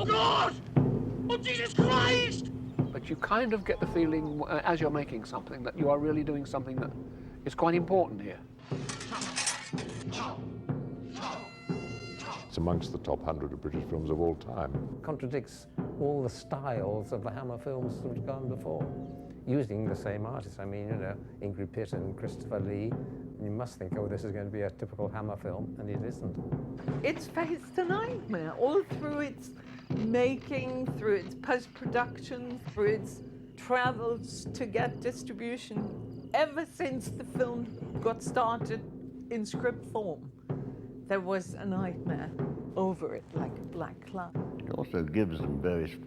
God! Oh, Jesus Christ! But you kind of get the feeling, as you're making something, that you are really doing something that is quite important here. It's amongst the top 100 of British films of all time. Contradicts all the styles of the Hammer films that have gone before, using the same artists. I mean, you know, Ingrid Pitt and Christopher Lee. You must think, oh, this is going to be a typical Hammer film, and it isn't. It's faced a nightmare all through its making, through its post-production, through its travels to get distribution. Ever since the film got started in script form, there was a nightmare over it, like a black cloud. It also gives them very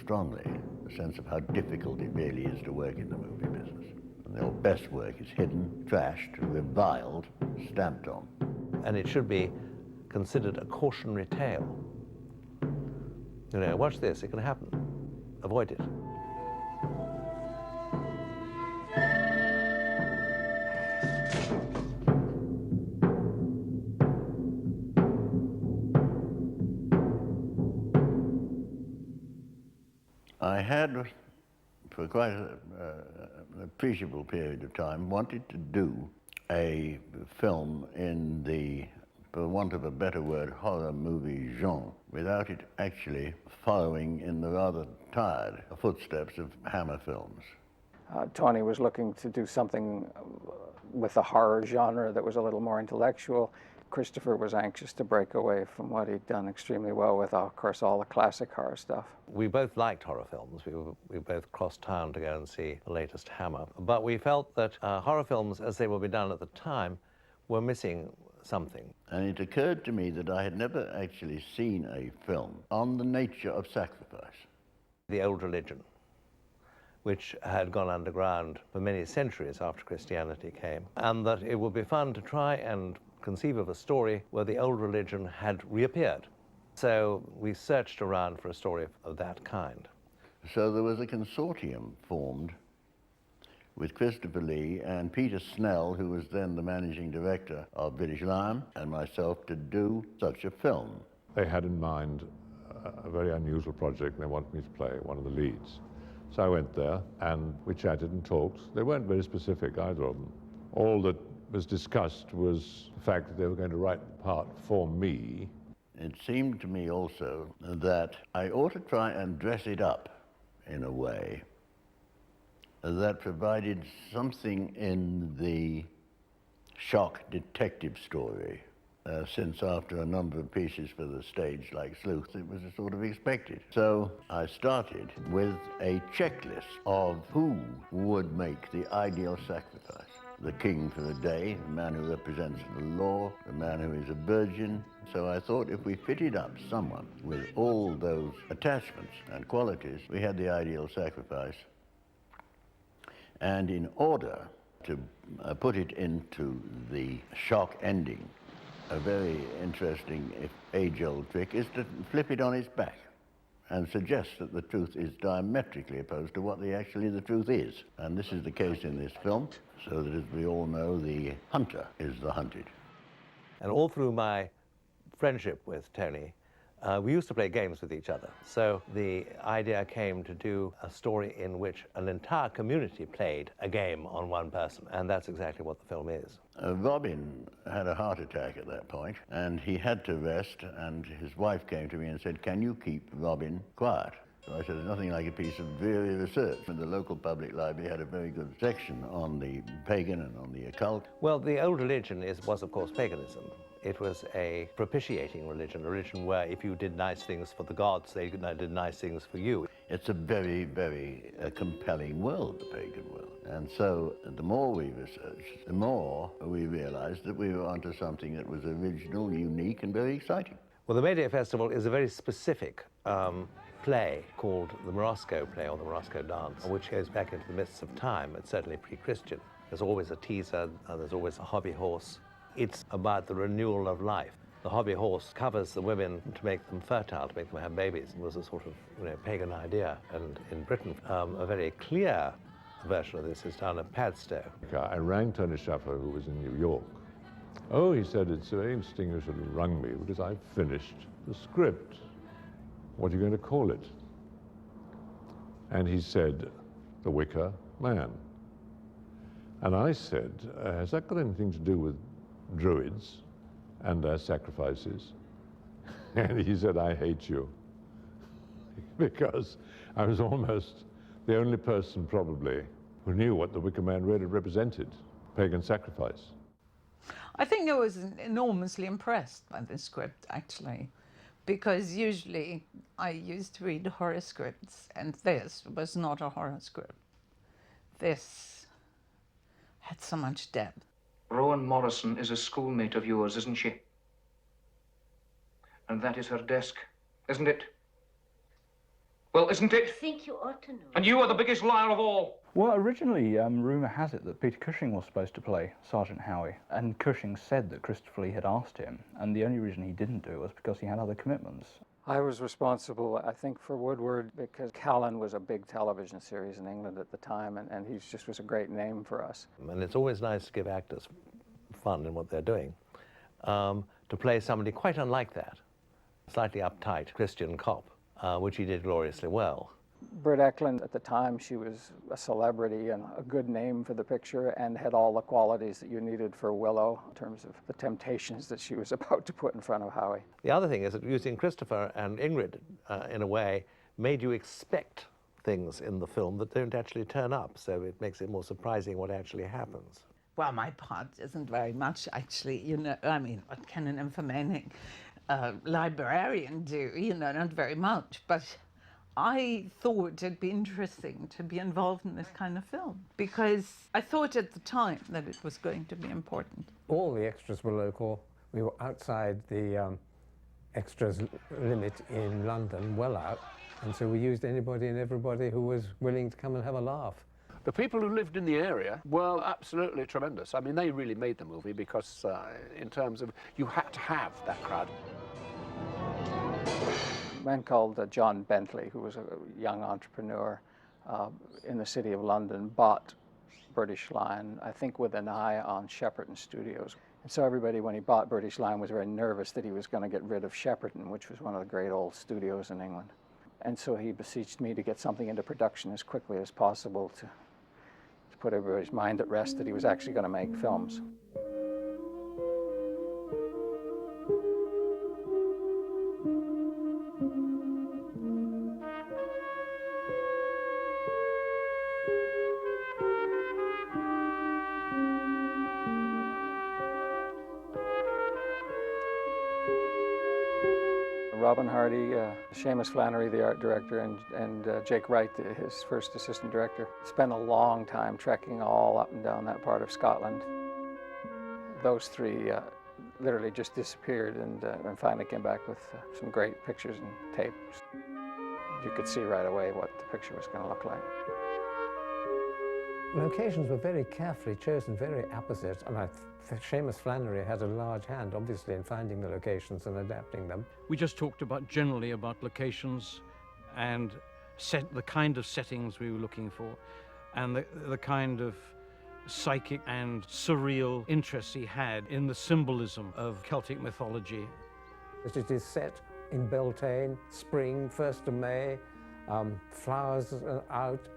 strongly a sense of how difficult it really is to work in the movie business. And their best work is hidden, trashed, reviled, stamped on. And it should be considered a cautionary tale. You know, watch this, it can happen. Avoid it. I had, for quite an appreciable period of time, wanted to do a film in the, for want of a better word, horror movie genre, without it actually following in the rather tired footsteps of Hammer films. Tony was looking to do something with the horror genre that was a little more intellectual. Christopher was anxious to break away from what he'd done extremely well with, of course, all the classic horror stuff. We both liked horror films. We both crossed town to go and see the latest Hammer. But we felt that horror films, as they were being done at the time, were missing something. And it occurred to me that I had never actually seen a film on the nature of sacrifice. The old religion, which had gone underground for many centuries after Christianity came, and that it would be fun to try and conceive of a story where the old religion had reappeared. So we searched around for a story of that kind. So there was a consortium formed with Christopher Lee and Peter Snell, who was then the managing director of British Lion, and myself to do such a film. They had in mind a very unusual project, and they wanted me to play one of the leads. So I went there, and we chatted and talked. They weren't very specific, either of them. All that was discussed was the fact that they were going to write the part for me. It seemed to me also that I ought to try and dress it up in a way that provided something in the shock detective story, since after a number of pieces for the stage, like Sleuth, it was sort of expected. So I started with a checklist of who would make the ideal sacrifice. The king for the day, the man who represents the law, the man who is a virgin. So I thought if we fitted up someone with all those attachments and qualities, we had the ideal sacrifice. And in order to put it into the shock ending, a very interesting, if age-old trick is to flip it on its back and suggest that the truth is diametrically opposed to what actually the truth is. And this is the case in this film, so that as we all know, the hunter is the hunted. And all through my friendship with Tony, we used to play games with each other. So the idea came to do a story in which an entire community played a game on one person, and that's exactly what the film is. Robin had a heart attack at that point, and he had to rest, and his wife came to me and said, "Can you keep Robin quiet?" So I said, "There's nothing like a piece of very research." And the local public library had a very good section on the pagan and on the occult. Well, the old religion was, of course, paganism. It was a propitiating religion, a religion where if you did nice things for the gods, they did nice things for you. It's a very, very compelling world, the pagan world. And so the more we researched, the more we realized that we were onto something that was original, unique, and very exciting. Well, the May Day Festival is a very specific play called the Morosco play, or the Morosco dance, which goes back into the mists of time. It's certainly pre-Christian. There's always a teaser, there's always a hobby horse. It's about the renewal of life. The hobby horse covers the women to make them fertile, to make them have babies. It was a sort of pagan idea. And in Britain, a very clear version of this is down at Padstow. I rang Tony Shaffer, who was in New York. "Oh," he said, "it's very interesting you should have rung me because I've finished the script." what are you going to call it? And he said, The Wicker Man. And I said, has that got anything to do with druids and their sacrifices? And he said, I hate you. Because I was almost the only person probably who knew what the Wicker Man really represented, pagan sacrifice. I think I was enormously impressed by the script, actually, because usually I used to read horror scripts, and this was not a horror script. This had so much depth. Rowan Morrison is a schoolmate of yours, isn't she? And that is her desk, isn't it? Well, isn't it? I think you ought to know. And you are the biggest liar of all. Well, originally, rumour has it that Peter Cushing was supposed to play Sergeant Howie, and Cushing said that Christopher Lee had asked him, and the only reason he didn't do it was because he had other commitments. I was responsible, I think, for Woodward because Callan was a big television series in England at the time, and he just was a great name for us. And it's always nice to give actors fun in what they're doing, to play somebody quite unlike that, slightly uptight Christian cop, which he did gloriously well. Britt Eklund, at the time, she was a celebrity and a good name for the picture and had all the qualities that you needed for Willow in terms of the temptations that she was about to put in front of Howie. The other thing is that using Christopher and Ingrid, in a way, made you expect things in the film that don't actually turn up, so it makes it more surprising what actually happens. Well, my part isn't very much, actually, you know. I mean, what can an informatic librarian do? You know, not very much, but I thought it'd be interesting to be involved in this kind of film because I thought at the time that it was going to be important. All the extras were local. We were outside the extras limit in London, well out, and so we used anybody and everybody who was willing to come and have a laugh. The people who lived in the area were absolutely tremendous. I mean, they really made the movie because in terms of, you had to have that crowd. A man called John Bentley, who was a young entrepreneur in the city of London, bought British Lion, I think with an eye on Shepperton Studios. And so everybody, when he bought British Lion, was very nervous that he was going to get rid of Shepperton, which was one of the great old studios in England. And so he beseeched me to get something into production as quickly as possible to put everybody's mind at rest that he was actually going to make films. Robin Hardy, Seamus Flannery, the art director, and Jake Wright, his first assistant director, spent a long time trekking all up and down that part of Scotland. Those three literally just disappeared and finally came back with some great pictures and tapes. You could see right away what the picture was going to look like. Locations were very carefully chosen, very apposite, and Seamus Flannery had a large hand, obviously, in finding the locations and adapting them. We just talked generally about locations and the kind of settings we were looking for and the kind of psychic and surreal interests he had in the symbolism of Celtic mythology. It is set in Beltane, spring, 1st of May, flowers are out,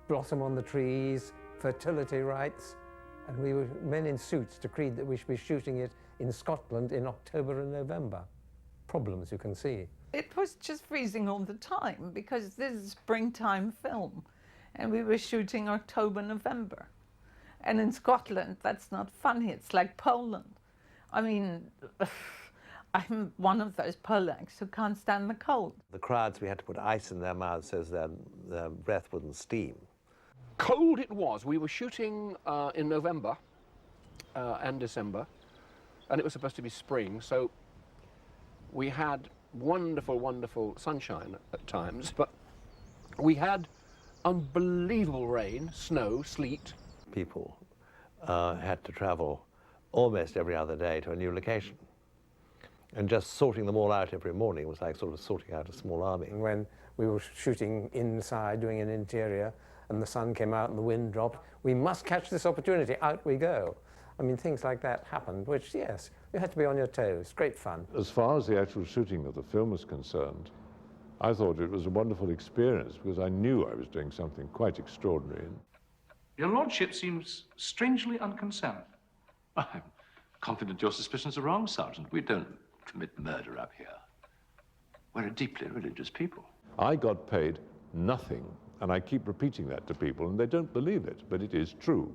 blossom on the trees, fertility rites, and we were men in suits decreed that we should be shooting it in Scotland in October and November. Problems, you can see. It was just freezing all the time because this is a springtime film and we were shooting October, November. And in Scotland, that's not funny, it's like Poland. I mean, I'm one of those Polacks who can't stand the cold. The crowds, we had to put ice in their mouths so their breath wouldn't steam. Cold it was. We were shooting in November and December, and it was supposed to be spring, so we had wonderful, wonderful sunshine at times, but we had unbelievable rain, snow, sleet. People had to travel almost every other day to a new location. And just sorting them all out every morning was like sort of sorting out a small army. When we were shooting inside, doing an interior, and the sun came out and the wind dropped, we must catch this opportunity, out we go. I mean, things like that happened, which, yes, you had to be on your toes. Great fun. As far as the actual shooting of the film was concerned, I thought it was a wonderful experience because I knew I was doing something quite extraordinary. Your lordship seems strangely unconcerned. I'm confident your suspicions are wrong, Sergeant. We don't commit murder up here. We're a deeply religious people. I got paid nothing, and I keep repeating that to people, and they don't believe it, but it is true.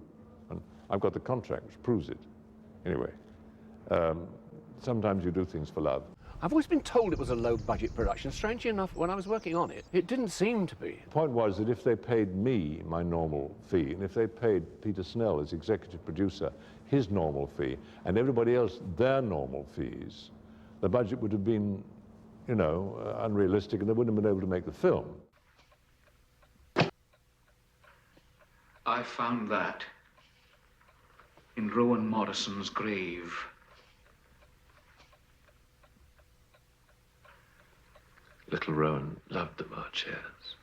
And I've got the contract which proves it. Anyway, sometimes you do things for love. I've always been told it was a low-budget production. Strangely enough, when I was working on it, it didn't seem to be. The point was that if they paid me my normal fee, and if they paid Peter Snell as executive producer his normal fee, and everybody else their normal fees, the budget would have been, you know, unrealistic, and they wouldn't have been able to make the film. I found that in Rowan Morrison's grave. Little Rowan loved the Marchairs.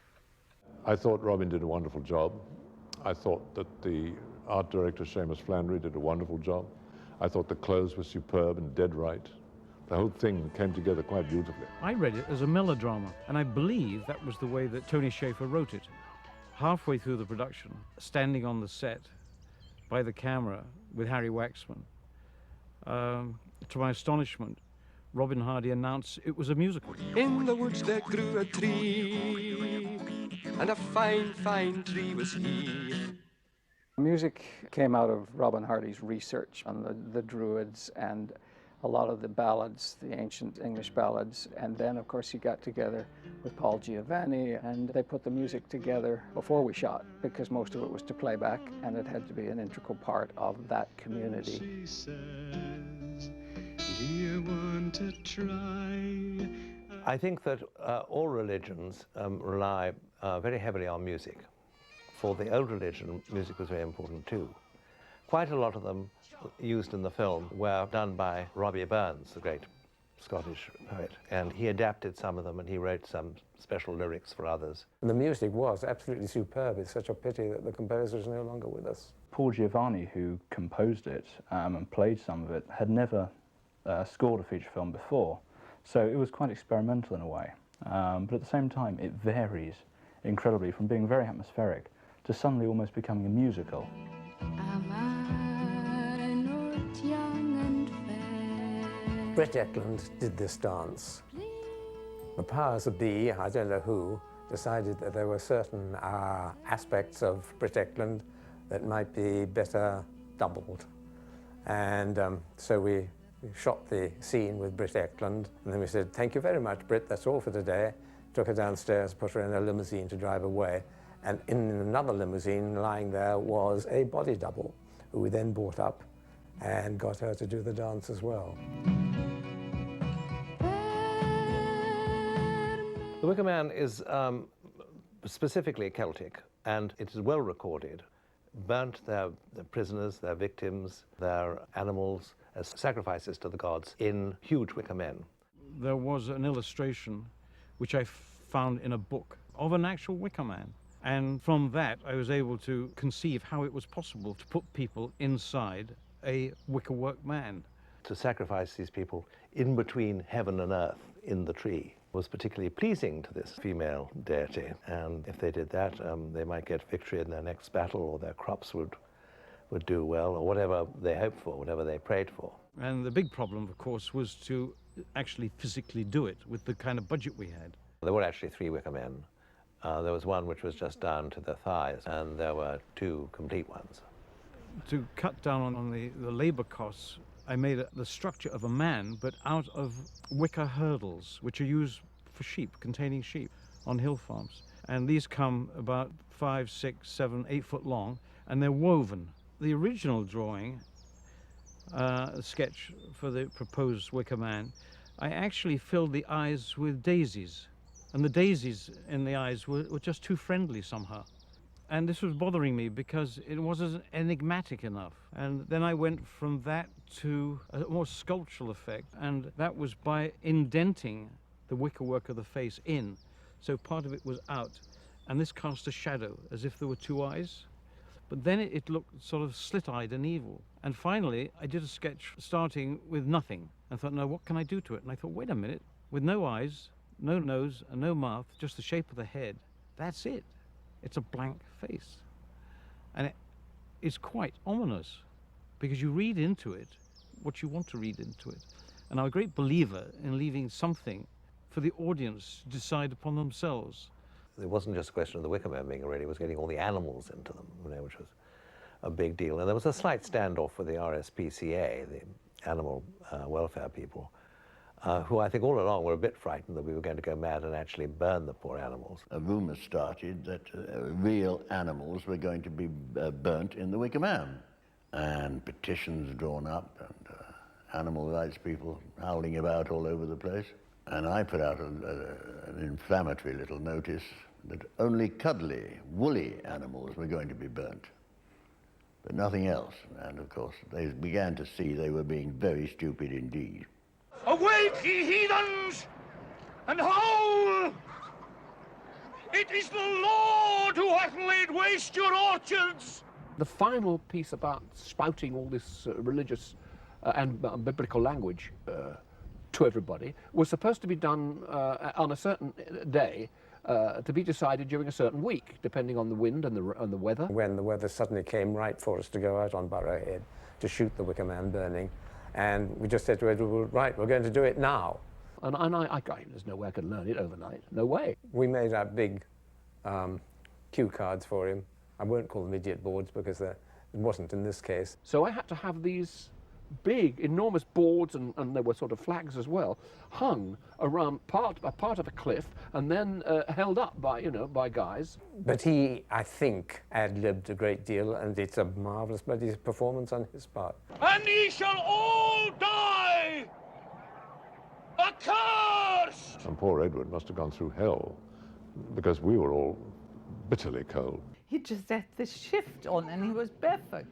I thought Robin did a wonderful job. I thought that the art director, Seamus Flannery, did a wonderful job. I thought the clothes were superb and dead right. The whole thing came together quite beautifully. I read it as a melodrama, and I believe that was the way that Tony Schaefer wrote it. Halfway through the production, standing on the set by the camera with Harry Waxman, to my astonishment, Robin Hardy announced it was a musical. In the woods there grew a tree, and a fine, fine tree was he. Music came out of Robin Hardy's research on the Druids and a lot of the ballads, the ancient English ballads, and then of course he got together with Paul Giovanni and they put the music together before we shot because most of it was to playback and it had to be an integral part of that community. She says, do you want to try? I think that all religions rely very heavily on music. For the old religion, music was very important too. Quite a lot of them used in the film were done by Robbie Burns, the great Scottish poet, and he adapted some of them and he wrote some special lyrics for others. And the music was absolutely superb. It's such a pity that the composer is no longer with us. Paul Giovanni, who composed it and played some of it, had never scored a feature film before, so it was quite experimental in a way. But at the same time, it varies incredibly from being very atmospheric to suddenly almost becoming a musical. Brett Eklund did this dance. The powers that be, I don't know who, decided that there were certain aspects of Brett Eklund that might be better doubled. And so we shot the scene with Britt Eklund, and then we said, thank you very much, Britt, that's all for today. Took her downstairs, put her in a limousine to drive away, and in another limousine lying there was a body double, who we then brought up and got her to do the dance as well. The Wicker Man is specifically Celtic, and it is well recorded. Burnt their prisoners, their victims, their animals as sacrifices to the gods in huge wicker men. There was an illustration which I found in a book of an actual wicker man. And from that, I was able to conceive how it was possible to put people inside a wickerwork man. To sacrifice these people in between heaven and earth in the tree was particularly pleasing to this female deity. And if they did that, they might get victory in their next battle, or their crops would do well, or whatever they hoped for, whatever they prayed for. And the big problem, of course, was to actually physically do it with the kind of budget we had. There were actually 3 wicker men. There was one which was just down to the thighs, and there were 2 complete ones. To cut down on the labor costs, I made the structure of a man, but out of wicker hurdles, which are used for sheep, containing sheep, on hill farms. And these come about 5, 6, 7, 8 foot long, and they're woven. The original drawing, sketch for the proposed wicker man, I actually filled the eyes with daisies. And the daisies in the eyes were just too friendly somehow. And this was bothering me because it wasn't enigmatic enough. And then I went from that to a more sculptural effect, and that was by indenting the wickerwork of the face in. So part of it was out, and this cast a shadow as if there were 2 eyes. But then it looked sort of slit-eyed and evil. And finally, I did a sketch starting with nothing. I thought, now what can I do to it? And I thought, wait a minute, with no eyes, no nose and no mouth, just the shape of the head. That's it. It's a blank face. And it's quite ominous because you read into it what you want to read into it. And I'm a great believer in leaving something for the audience to decide upon themselves. It wasn't just a question of the Wicker Man being ready, it was getting all the animals into them, which was a big deal. And there was a slight standoff with the RSPCA, the animal welfare people, who I think all along were a bit frightened that we were going to go mad and actually burn the poor animals. A rumor started that real animals were going to be burnt in the Wicker Man. And petitions drawn up, and animal rights people howling about all over the place. And I put out an inflammatory little notice that only cuddly, woolly animals were going to be burnt, but nothing else. And of course, they began to see they were being very stupid indeed. Awake, ye heathens, and howl! It is the Lord who hath laid waste your orchards! The final piece about spouting all this religious and biblical language to everybody was supposed to be done on a certain day, to be decided during a certain week, depending on the wind and the weather. When the weather suddenly came right for us to go out on Burrowhead to shoot the Wicker Man burning, and we just said to Edward, well, right, we're going to do it now. And there's no way I could learn it overnight, no way. We made out big cue cards for him. I won't call them idiot boards because it wasn't in this case. So I had to have these big, enormous boards, and there were sort of flags as well, hung around a part of a cliff, and then held up by guys. But he, I think, ad-libbed a great deal, and it's a marvellous bloody performance on his part. And ye shall all die! Accursed! And poor Edward must have gone through hell because we were all bitterly cold. He just had this shift on and he was barefoot.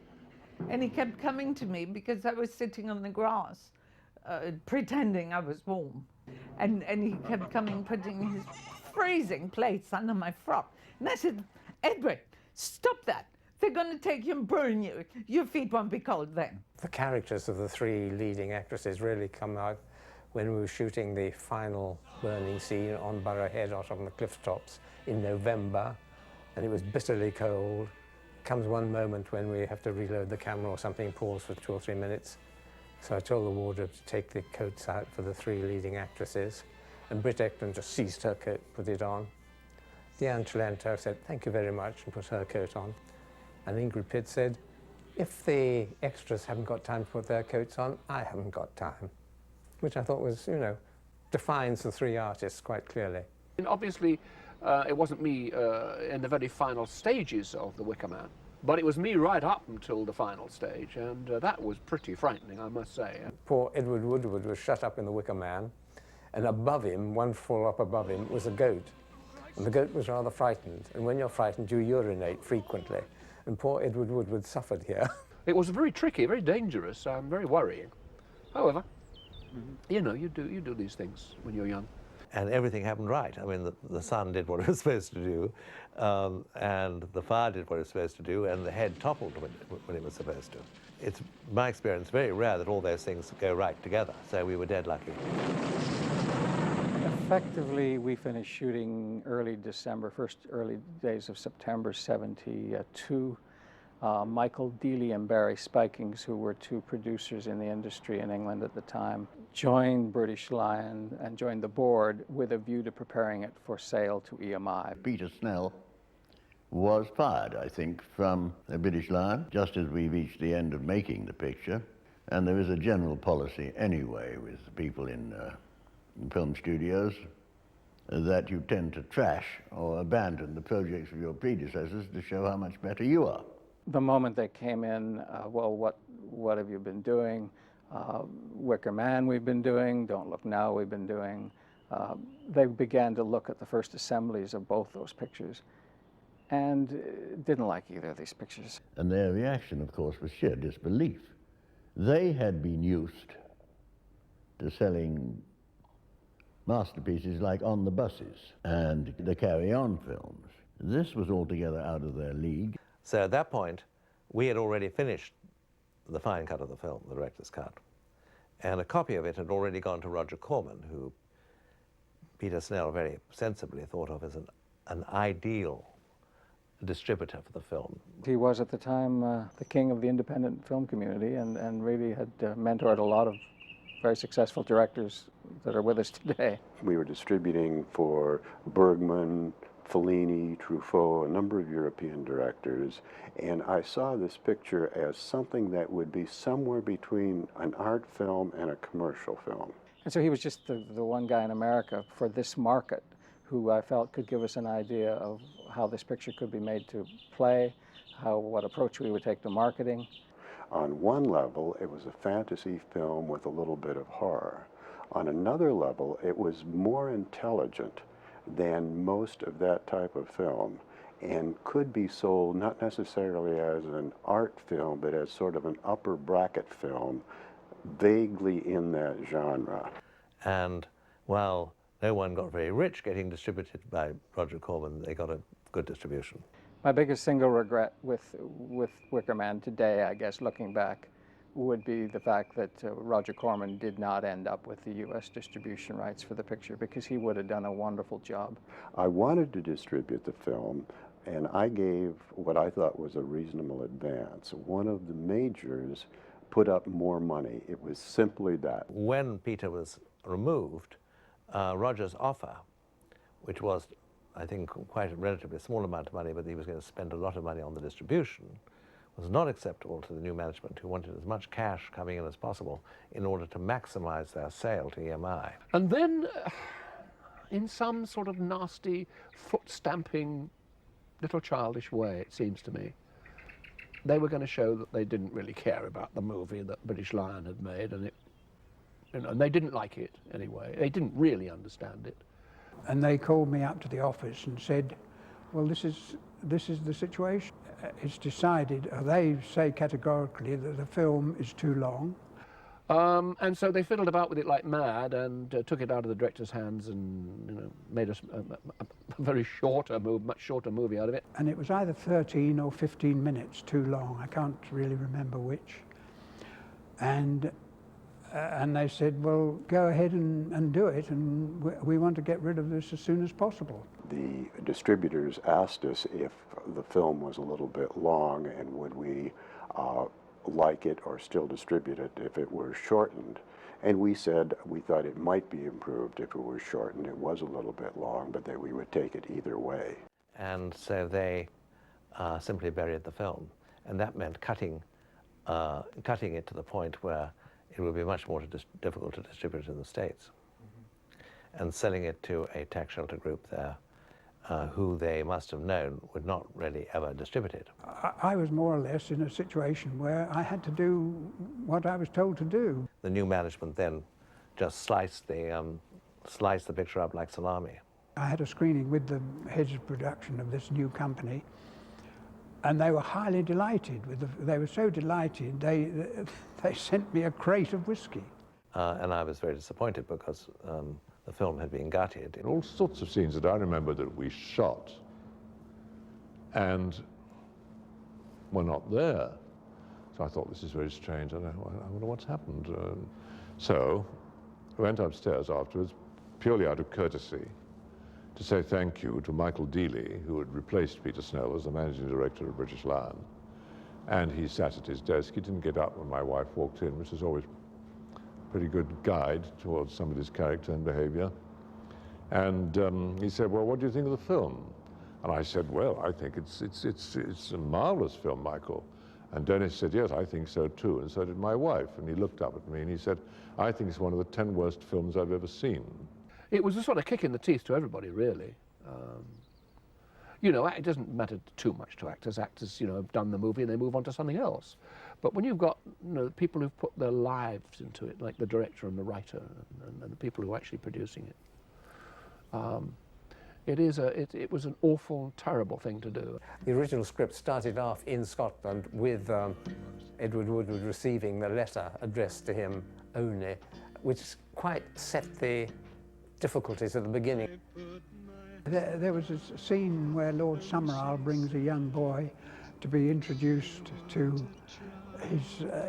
And he kept coming to me because I was sitting on the grass, pretending I was warm. And he kept coming, putting his freezing plates under my frock. And I said, Edward, stop that. They're going to take you and burn you. Your feet won't be cold then. The characters of the three leading actresses really come out when we were shooting the final burning scene on Burrowhead out on the cliff tops in November. And it was bitterly cold. Comes one moment when we have to reload the camera or something, pause for 2 or 3 minutes. So I told the wardrobe to take the coats out for the three leading actresses. And Britt Ekland just seized her coat, put it on. Diane Chalento said, thank you very much, and put her coat on. And Ingrid Pitt said, if the extras haven't got time to put their coats on, I haven't got time. Which I thought was, defines the three artists quite clearly. And obviously, it wasn't me in the very final stages of the Wicker Man, but it was me right up until the final stage, and that was pretty frightening, I must say. Poor Edward Woodward was shut up in the Wicker Man, and above him, one floor up above him, was a goat. And the goat was rather frightened, and when you're frightened, you urinate frequently. And poor Edward Woodward suffered here. It was very tricky, very dangerous, very worrying. However, you do these things when you're young. And everything happened right. I mean, the sun did what it was supposed to do, and the fire did what it was supposed to do, and the head toppled when it was supposed to. It's, my experience, very rare that all those things go right together, so we were dead lucky. Effectively, we finished shooting early December, early days of September '72. Michael Dealey and Barry Spikings, who were two producers in the industry in England at the time, joined British Lion and joined the board with a view to preparing it for sale to EMI. Peter Snell was fired, I think, from the British Lion, just as we reached the end of making the picture. And there is a general policy anyway with people in film studios that you tend to trash or abandon the projects of your predecessors to show how much better you are. The moment they came in, well, what have you been doing? Wicker Man we've been doing, Don't Look Now we've been doing. They began to look at the first assemblies of both those pictures and didn't like either of these pictures. And their reaction, of course, was sheer disbelief. They had been used to selling masterpieces like On the Buses and the Carry On films. This was altogether out of their league. So at that point, we had already finished the fine cut of the film, the director's cut. And a copy of it had already gone to Roger Corman, who Peter Snell very sensibly thought of as an ideal distributor for the film. He was at the time the king of the independent film community and really had mentored a lot of very successful directors that are with us today. We were distributing for Bergman, Fellini, Truffaut, a number of European directors, and I saw this picture as something that would be somewhere between an art film and a commercial film. And so he was just the one guy in America for this market who I felt could give us an idea of how this picture could be made to play, what approach we would take to marketing. On one level, it was a fantasy film with a little bit of horror. On another level, it was more intelligent than most of that type of film and could be sold not necessarily as an art film, but as sort of an upper bracket film, vaguely in that genre. And while no one got very rich getting distributed by Roger Corman, they got a good distribution. My biggest single regret with Wicker Man today, I guess, looking back, would be the fact that Roger Corman did not end up with the U.S. distribution rights for the picture, because he would have done a wonderful job. I wanted to distribute the film, and I gave what I thought was a reasonable advance. One of the majors put up more money. It was simply that. When Peter was removed, Roger's offer, which was, I think, quite a relatively small amount of money, but he was going to spend a lot of money on the distribution, was not acceptable to the new management, who wanted as much cash coming in as possible in order to maximize their sale to EMI. And then, in some sort of nasty, foot-stamping, little childish way, it seems to me, they were going to show that they didn't really care about the movie that British Lion had made, and and they didn't like it anyway. They didn't really understand it. And they called me up to the office and said, well, this is the situation. It's decided, they say categorically that the film is too long. And so they fiddled about with it like mad and took it out of the director's hands and made a very much shorter movie out of it. And it was either 13 or 15 minutes too long. I can't really remember which. And they said, well, go ahead and do it, and we want to get rid of this as soon as possible. The distributors asked us if the film was a little bit long and would we like it or still distribute it if it were shortened. And we said we thought it might be improved if it were shortened. It was a little bit long, but that we would take it either way. And so they simply buried the film. And that meant cutting it to the point where it would be much more difficult to distribute in the States. And selling it to a tax shelter group there, who they must have known would not really ever distribute it. I was more or less in a situation where I had to do what I was told to do. The new management then just sliced the picture up like salami. I had a screening with the heads of production of this new company, and they were highly delighted. They were so delighted, they sent me a crate of whiskey. And I was very disappointed because the film had been gutted. All sorts of scenes that I remember that we shot and were not there. So I thought, this is very strange. I wonder what's happened. So I went upstairs afterwards, purely out of courtesy, to say thank you to Michael Dealey, who had replaced Peter Snell as the managing director of British Lion. And he sat at his desk. He didn't get up when my wife walked in, which is always pretty good guide towards somebody's character and behavior. And he said, well, what do you think of the film? And I said, well, I think it's a marvelous film, Michael. And Dennis said, yes, I think so too, and so did my wife. And he looked up at me and he said, I think it's one of the 10 worst films I've ever seen. It was a sort of kick in the teeth to everybody, really. It doesn't matter too much to actors. Actors, have done the movie and they move on to something else. But when you've got people who've put their lives into it, like the director and the writer and the people who are actually producing it, it was an awful, terrible thing to do. The original script started off in Scotland with Edward Woodward receiving the letter addressed to him only, which quite set the difficulties at the beginning. There was a scene where Lord Summerall brings a young boy to be introduced to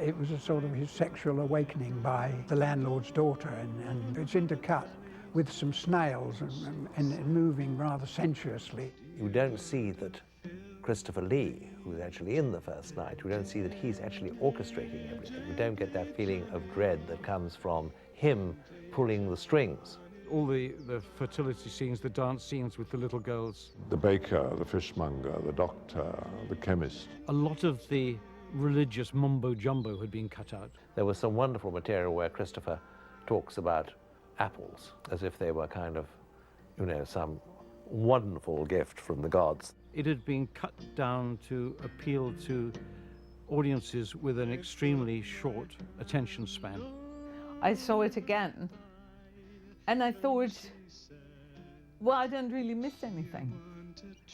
it was a sort of his sexual awakening by the landlord's daughter, and it's intercut with some snails and moving rather sensuously. You don't see that Christopher Lee, who's actually in the first night, you don't see that he's actually orchestrating everything. You don't get that feeling of dread that comes from him pulling the strings. All the fertility scenes, the dance scenes with the little girls. The baker, the fishmonger, the doctor, the chemist. A lot of the religious mumbo-jumbo had been cut out. There was some wonderful material where Christopher talks about apples as if they were kind of, you know, some wonderful gift from the gods. It had been cut down to appeal to audiences with an extremely short attention span. I saw it again, and I thought, well, I don't really miss anything.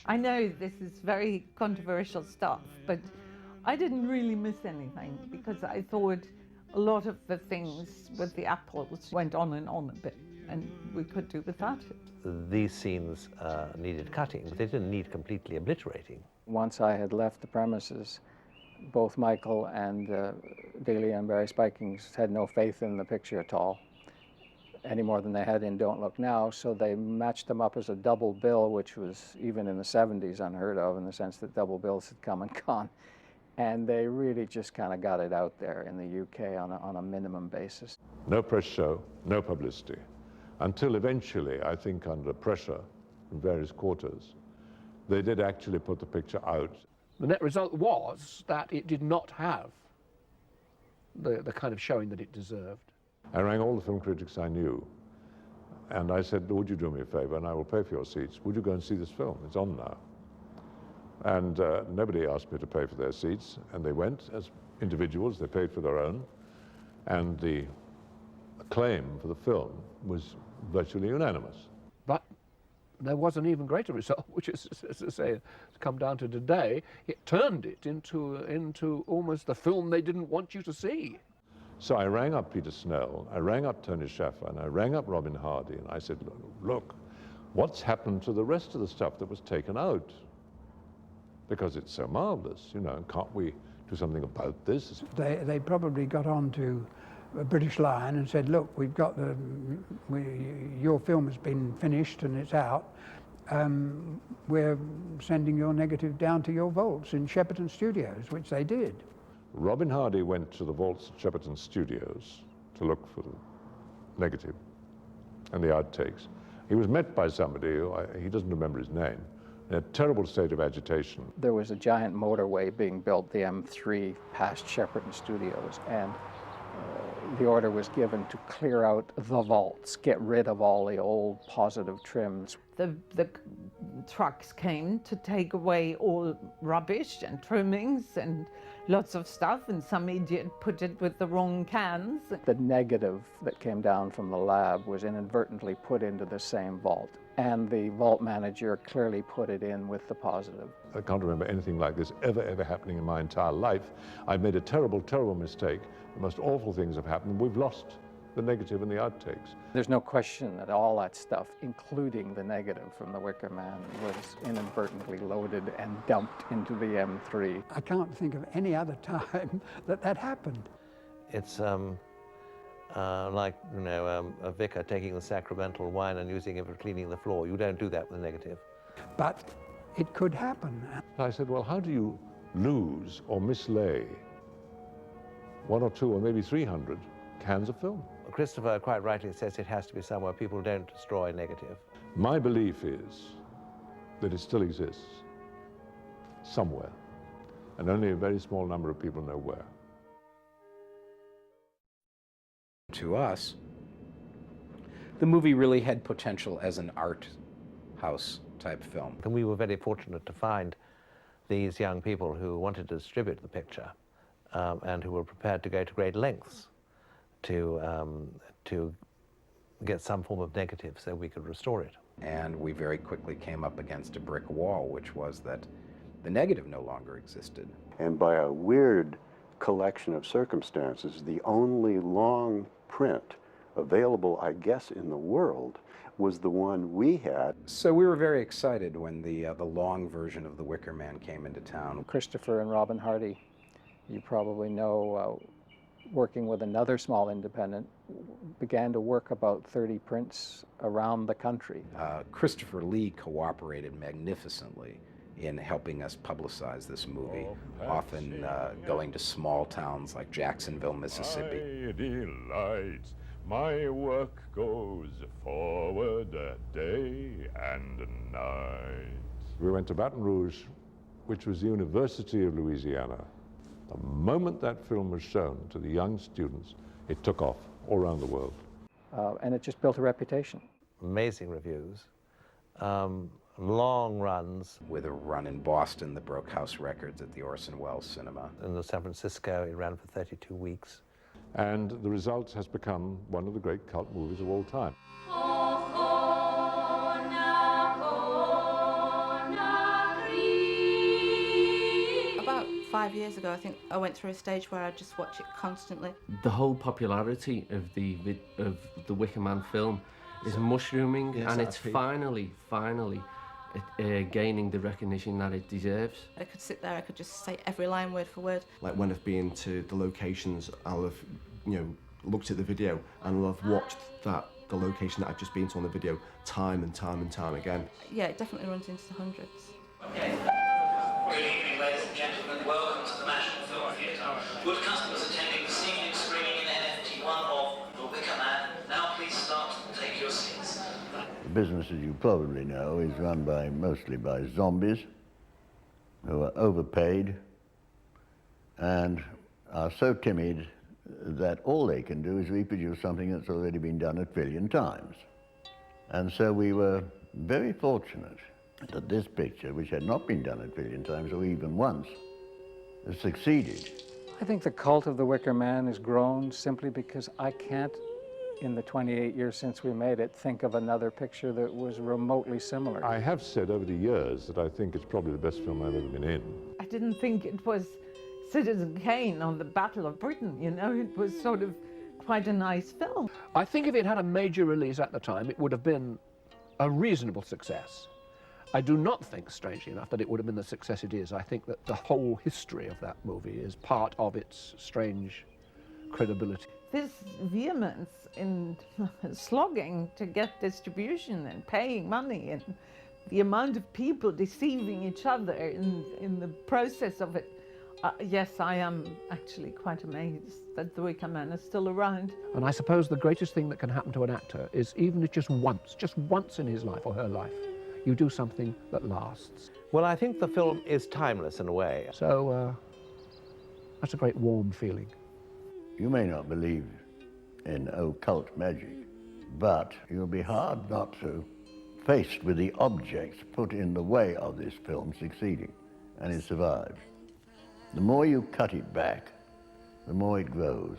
I know this is very controversial stuff, but I didn't really miss anything because I thought a lot of the things with the apples went on a bit, and we could do without it. These scenes needed cutting, but they didn't need completely obliterating. Once I had left the premises, both Michael and Delia and Barry Spikings had no faith in the picture at all, any more than they had in Don't Look Now, so they matched them up as a double bill, which was even in the 70s unheard of, in the sense that double bills had come and gone. And they really just kind of got it out there in the UK on a minimum basis. No press show, no publicity, until eventually, I think under pressure from various quarters, they did actually put the picture out. The net result was that it did not have the kind of showing that it deserved. I rang all the film critics I knew, and I said, would you do me a favor, and I will pay for your seats. Would you go and see this film? It's on now. And nobody asked me to pay for their seats, and they went as individuals. They paid for their own, and the acclaim for the film was virtually unanimous. But there was an even greater result, which is, as I say, to come down to today, it turned it into almost the film they didn't want you to see. So I rang up Peter Snell, I rang up Tony Schaffer, and I rang up Robin Hardy, and I said, look, what's happened to the rest of the stuff that was taken out? Because it's so marvelous, you know, can't we do something about this? They probably got on to a British Lion and said, look, we've got your film has been finished and it's out. We're sending your negative down to your vaults in Shepperton Studios, which they did. Robin Hardy went to the vaults at Shepperton Studios to look for the negative and the outtakes. He was met by somebody who, he doesn't remember his name, in a terrible state of agitation. There was a giant motorway being built, the M3, past Shepperton Studios, and the order was given to clear out the vaults, get rid of all the old positive trims. The trucks came to take away all rubbish and trimmings and lots of stuff, and some idiot put it with the wrong cans. The negative that came down from the lab was inadvertently put into the same vault, and the vault manager clearly put it in with the positive. I can't remember anything like this ever happening in my entire life. I've made a terrible, terrible mistake. The most awful things have happened. We've lost the negative and the outtakes. There's no question that all that stuff, including the negative from the Wicker Man, was inadvertently loaded and dumped into the M3. I can't think of any other time that happened. It's like, you know, a vicar taking the sacramental wine and using it for cleaning the floor. You don't do that with a negative. But it could happen. I said, well, how do you lose or mislay 1 or 2 or maybe 300 cans of film? Christopher quite rightly says it has to be somewhere people don't destroy negative. My belief is that it still exists somewhere, and only a very small number of people know where. To us, the movie really had potential as an art house type film. And we were very fortunate to find these young people who wanted to distribute the picture and who were prepared to go to great lengths to get some form of negative so we could restore it. And we very quickly came up against a brick wall, which was that the negative no longer existed. And by a weird collection of circumstances, the only long print available, I guess, in the world was the one we had. So we were very excited when the long version of The Wicker Man came into town. Christopher and Robin Hardy, you probably know, working with another small independent, began to work about 30 prints around the country. Christopher Lee cooperated magnificently in helping us publicize this movie, often going to small towns like Jacksonville, Mississippi. My delights, my work goes forward day and night. We went to Baton Rouge, which was the University of Louisiana. The moment that film was shown to the young students, it took off all around the world. And it just built a reputation. Amazing reviews. Long runs. With a run in Boston that broke house records at the Orson Welles Cinema. In San Francisco, it ran for 32 weeks. And the result has become one of the great cult movies of all time. About 5 years ago, I think I went through a stage where I just watch it constantly. The whole popularity of the Wicker Man film is mushrooming, Yes, and it's finally gaining the recognition that it deserves. I could sit there, I could just say every line word for word. Like when I've been to the locations, I'll have, looked at the video and I'll have watched the location that I've just been to on the video time and time and time again. Yeah, it definitely runs into the hundreds. Okay. Good evening, ladies and gentlemen. Welcome to the National Film Theatre. Would customers attending this evening's screening in NFT1 of The Wicker Man now please start and take your seats. The business, as you probably know, is run mostly by zombies who are overpaid and are so timid that all they can do is reproduce something that's already been done a trillion times. And so we were very fortunate that this picture, which had not been done a trillion times or even once, has succeeded. I think the cult of the Wicker Man has grown simply because I can't, in the 28 years since we made it, think of another picture that was remotely similar. I have said over the years that I think it's probably the best film I've ever been in. I didn't think it was Citizen Kane on the Battle of Britain, it was sort of quite a nice film. I think if it had a major release at the time, it would have been a reasonable success. I do not think, strangely enough, that it would have been the success it is. I think that the whole history of that movie is part of its strange credibility. This vehemence in slogging to get distribution and paying money and the amount of people deceiving each other in the process of it. Yes, I am actually quite amazed that the Wicker Man is still around. And I suppose the greatest thing that can happen to an actor is even if just once in his life or her life, you do something that lasts. Well, I think the film is timeless in a way. So that's a great warm feeling. You may not believe in occult magic, but you'll be hard not to, faced with the objects put in the way of this film succeeding, and it survived. The more you cut it back, the more it grows.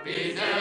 Be there.